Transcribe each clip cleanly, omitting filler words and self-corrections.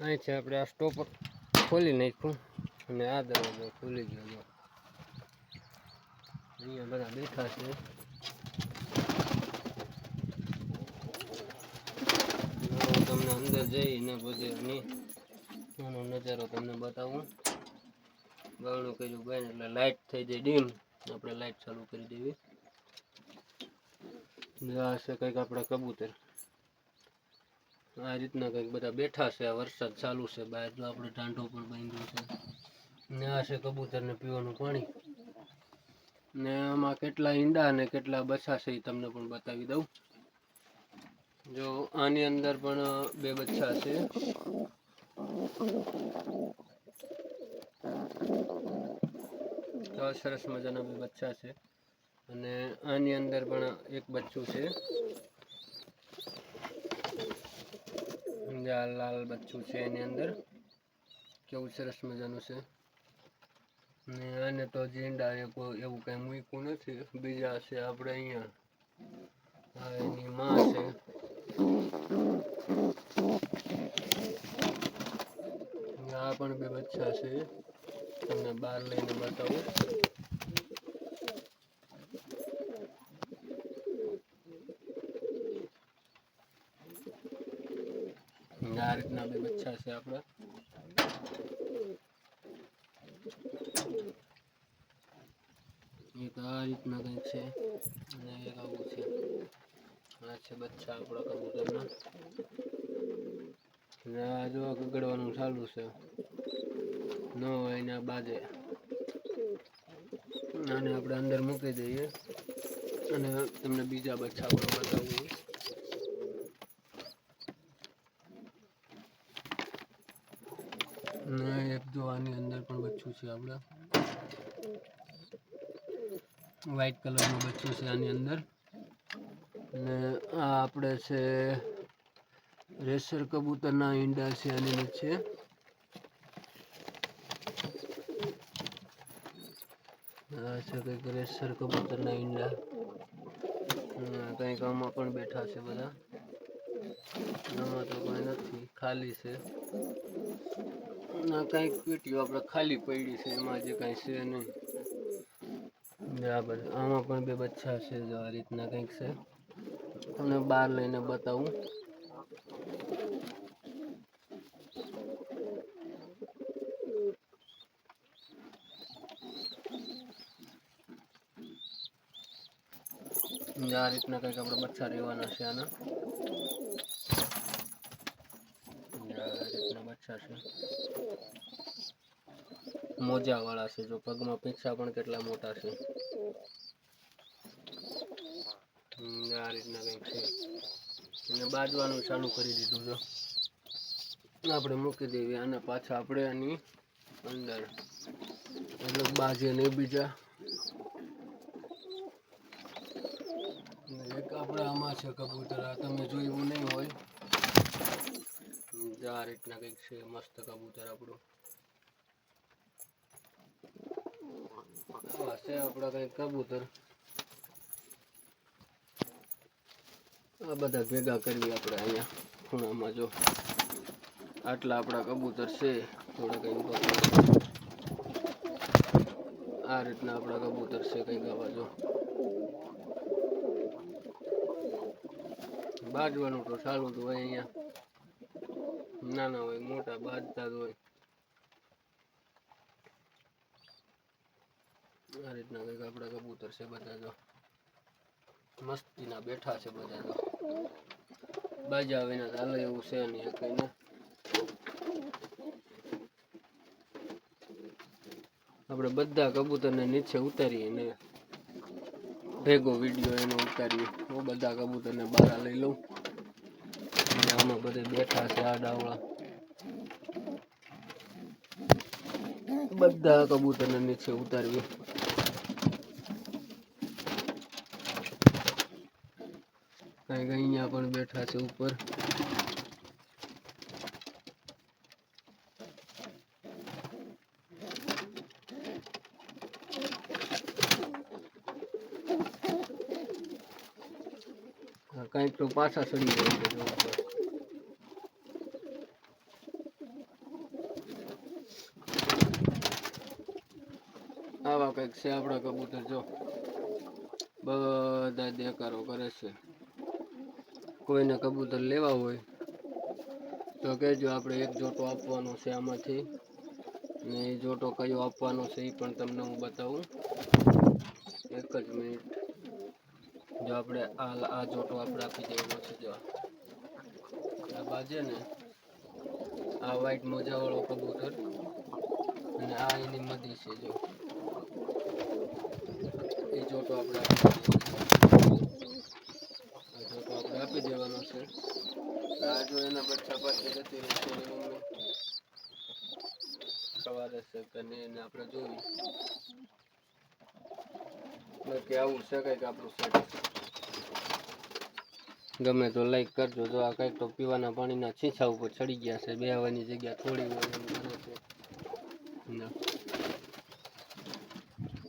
અહીંથી આપણે આ સ્ટોપર ખોલી નાખ્યું અને આ દરવાજો ખુલી ગયો. અહીંયા બધા બેઠા છે. હું તમને અંદર જઈને બધે એનો નજારો તમને બતાવું. ગળું કર્યું ભાઈ એટલે લાઇટ થઈ જાય ડીમ, આપણે લાઇટ ચાલુ કરી દેવી. આ છે કંઈક આપણા કબૂતર. આ રીતના કંઈક બધા બેઠા છે. આ વરસાદ ચાલુ છે બહાર, તો આપણે ટાંટો પણ બાંધ્યો છે. ને આ છે કબૂતરને પીવાનું પાણી. ને આમાં કેટલા ઈંડા અને કેટલા બચ્ચા છે એ તમને પણ બતાવી દઉં. જો આની અંદર પણ 2 બચ્ચા છે. તો સરસ મજાના 2 બચ્ચા છે. અને આની અંદર પણ એક બચ્ચું છે. લાલ બચ્ચું છે એની અંદર, કેવું સરસ મજાનું છે. ને આને તો ઈંડા એવું કઈ મૂક્યું નથી. બીજા છે આપણે અહીંયા, આ એની માં છે. આ પણ 2 બચ્ચા છે, તમને બહાર લઈને બતાવું. આ રીતના 2 બચ્ચા છે આપણા. એક આ રીતના કંઈક છે અને એક આવું છે. આ છે બચ્ચા આપણા કબૂતરના. ને આ જો ગગડવાનું ચાલુ છે, ન હોય ને બાજે. આને આપણે અંદર મૂકી દઈએ અને તમને બીજા બચ્ચા પણ બતાવું. ને એક જો આની અંદર પણ બચ્ચું છે આપણે, વ્હાઈટ કલરનું બચ્ચું છે આની અંદર. ને આ આપણે છે રેસર કબૂતરના ઈંડા છે આની નીચે. આ છે કંઈક રેસર કબૂતરના ઈંડા. કંઈક આમાં પણ બેઠા છે બધા. આમાં તો કોઈ નથી, ખાલી છે. ના કંઈક પેટીઓ આપણે ખાલી પડી છે, એમાં જે કાંઈ છે નહીં. બરાબર, આમાં પણ 2 બચ્ચા છે. જો આ રીતના કંઈક છે, તમને બહાર લઈને બતાવું. આ રીતના કંઈક આપણે બચ્ચા રહેવાના છે આના. આ રીતના બચ્ચા છે, મોજા વાળા છે. જો પગમાં પીંછા પણ કેટલા મોટા છે. આ રીતના કંઈક છે. અને બાજવાનું ચાલુ કરી દીધું. જો આપણે મૂકી દેવી અને પાછા આપણે આની અંદર, એટલે બાજે નહીં બીજા. એક આપણે આમાં છે કબૂતર, આ તમે જોયું નહીં હોય. આ રીતના કંઈક છે મસ્ત કબૂતર આપણું. આવા છે આપણા કંઈક કબૂતર. આ બધા ભેગા કરવી આપણે અહીંયા ખૂણામાં. જો આટલા આપણા કબૂતર છે. થોડા કંઈક આ રીતના આપણા કબૂતર છે કંઈક આવા. જો બાજવાનું તો ચાલુ જ હોય અહીંયા, નાના હોય મોટા બાજતા જ હોય. આ રીતના કંઈક આપણા કબૂતર છે બધા. જો મસ્તીના બેઠા છે બધા. જો બાજા વિના ચાલે એવું છે નહીં કઈને. આપણે બધા કબૂતરને નીચે ઉતારીએ ને ભેગો વિડીયો એનો ઉતારીએ. હું બધા કબૂતરને બહાર લઈ લઉં. આમાં બધે બેઠા છે આ ડાવડા. બધા કબૂતરને નીચે ઉતારવી. કંઈક અહીંયા પણ બેઠા છે ઉપર. કંઈક તો પાછા ચડી જાય છે. આવા કંઈક છે આપણા કબૂતર. જો બધા દેકારો કરે છે. કોઈને કબૂતર લેવા હોય તો કહેજો, આપણે એક જોટો આપવાનો છે આમાંથી, ને એ જોટો કયો આપવાનો છે એ પણ તમને હું બતાવું. એક જ મિનિટ. જો આપણે આ જોટો આપણે આપી દેવાનો છે. જો આ બાજે ને આ વ્હાઈટ મોજાવાળો કબૂતર, અને આ એની મદી છે. જો એ જોટો આપણે આપી દેવાનો છે. આ જો એના બચ્ચા પાસે જતી રહેશે એની મમ્મી સવારે છે કે નહીં એને આપણે જોઈ. બાકી આવું છે કંઈક આપણું સેટ. ગમે તો લાઈક કરજો. જો આ કંઈક તો પીવાના પાણીના છીછા ઉપર ચડી ગયા છે. બેહવાની જગ્યા થોડી હોય એમ કરે છે.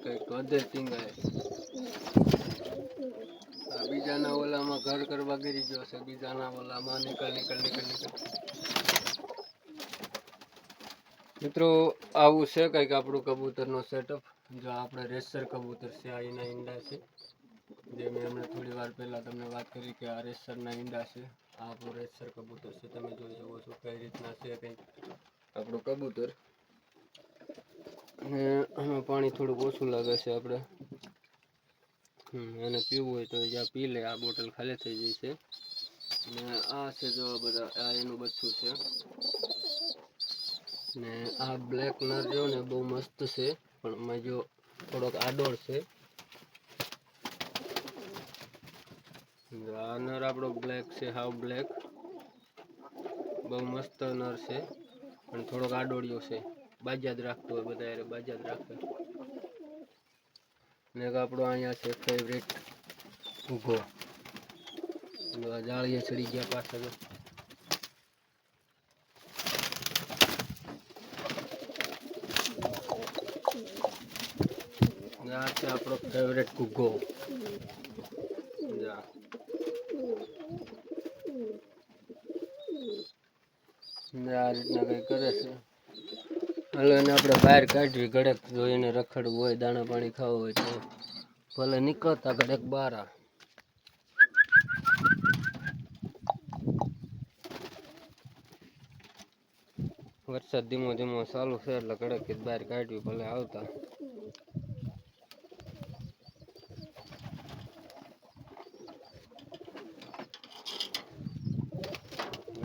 કંઈક તો અધે ટીંગાય. બીજાના ઓલામાં ઘર કરવા ગીરી ગયો છે. બીજાના ઓલામાં નીકળ. મિત્રો આવું છે કંઈક આપણું કબૂતરનો સેટઅપ. જો આપણે રેસર કબૂતર છે, આ એના ઈંડા છે. જે મેં હમણાં થોડી વાર પહેલાં તમને વાત કરી કે આ રેસરના ઈંડા છે. આ આપણું રેસર કબૂતર છે. તમે જોઈ શકો છો કઈ રીતના છે કંઈક આપણું કબૂતર. અને આમાં પાણી થોડુંક ઓછું લાગે છે. આપણે એને પીવું હોય તો જ્યાં પી લે. આ બોટલ ખાલી થઈ જાય છે. ને આ છે જો બધા, આ એનું બચ્ચું છે. ને આ બ્લેક નર જો ને બહુ મસ્ત છે, પણ એમાં જો થોડોક આડોળ છે. આ નર આપણો બ્લેક છે, હાવ બ્લેક. બહુ મસ્ત નર છે, પણ થોડોક આડોળિયો છે. બાજ્યા જ રાખતો હોય, બધા યારે બાજ્યા જ રાખે. ને આપણો અહીંયા છે ફેવરેટ ઘૂઘો. જાળીએ ચડી ગયા પાછળ. આ છે આપણો ફેવરેટ ઘૂઘો. આ રીતના કંઈ કરે છે. હાલો એને આપણે બહાર કાઢવી. ઘડેક જો એને રખડવું હોય, દાણા પાણી ખાવું હોય તો ભલે નીકળતા ઘડેક બહાર. વરસાદ ધીમો ધીમો ચાલુ છે એટલે ઘડેક બહાર કાઢવી. ભલે આવતા.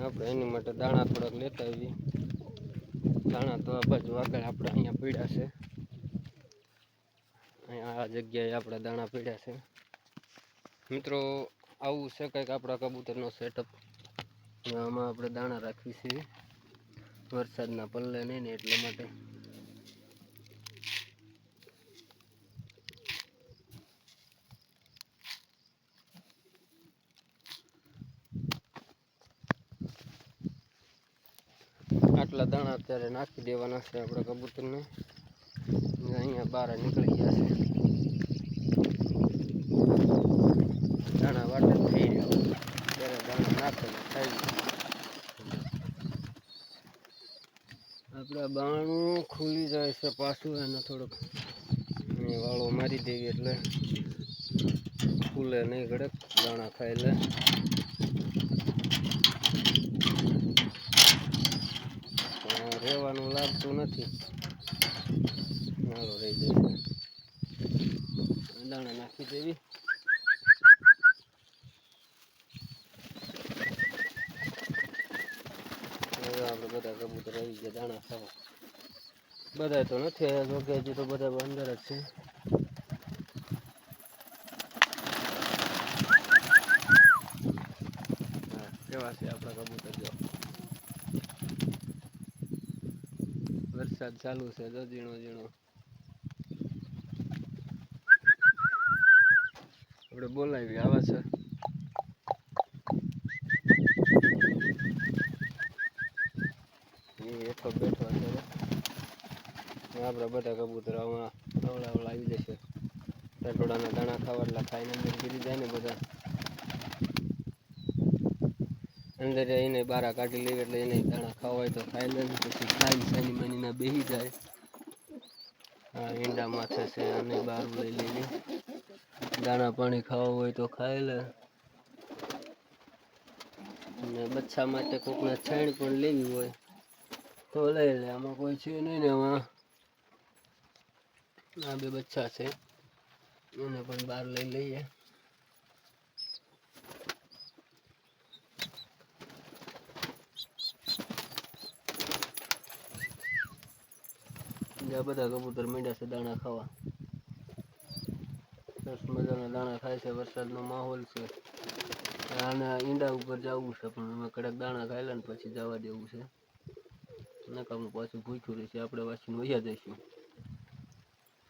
આપણે એની માટે દાણા થોડાક લેતા આવીએ. દાણા તો આ બાજુ આગળ આપણે અહીંયા પીડ્યા છે. આ જગ્યાએ આપણે દાણા પીડ્યા છે. મિત્રો આવું છે કંઈક આપણા કબૂતરનો સેટઅપ. આમાં આપણે દાણા રાખવી છે. વરસાદના પલ્લે નહીં ને એટલા માટે. આટલા દાણા અત્યારે નાખી દેવાના છે આપણા કબૂતરને. અહીંયા બહાર નીકળી ગયા છે. દાણા વાટે થઈ રહ્યા ત્યારે દાણા નાખીને ખાઈ. આપણા બાણું ખુલી જાય છે પાછું. એને થોડોક વાળો મારી દેવી એટલે ખુલે નહીં. ઘડક દાણા ખાઈ લે. રહેવાનું લાગતું નથી. નાળો રહી જાય છે. દાણા નાખી દેવી. આપણે બધા કબૂતર આવી ગયા દાણા ખાવા. બધા તો નથી આવ્યા, તો હજી તો બધા અંદર જ છે. કેવા છે આપણા કબૂતર? જો વરસાદ ચાલુ છે, તો ઝીણો ઝીણો. આપણે બોલાવી આવા છે. બેઠો છે. આપણે બધા કબૂતર અવળા આવી જશે. ટટોડાના દાણા ખાવા એટલે ખાઈને અંદર ગીરી જાય ને બધા. અંદર એને બારા કાઢી લેવી એટલે એને દાણા ખાવા હોય તો ખાઈ લે. પછી ખાઈ સાની માનીના બેસી જાય. આ ઈંડા માથે છે અને બહાર લઈ લઈએ. દાણા પાણી ખાવા હોય તો ખાઈ લે. ને બચ્ચા માટે કોકને છાણ પણ લેવી હોય તો લઈ લે. આમાં કોઈ છે નહીં ને આમાં આ બે બચ્ચા છે એને પણ બહાર લઈ લઈએ. આ બધા કબૂતર મીંડા છે દાણા ખાવા. સરસ મજાના દાણા ખાય છે. વરસાદનો માહોલ છે. આના ઈંડા ઉપર જવું છે પણ અમે કડક દાણા ખાઈ લે ને પછી જવા દેવું છે. નકામું પાછું ભૂખ્યું રહેશે. આપણે પાછું વયા જઈશું.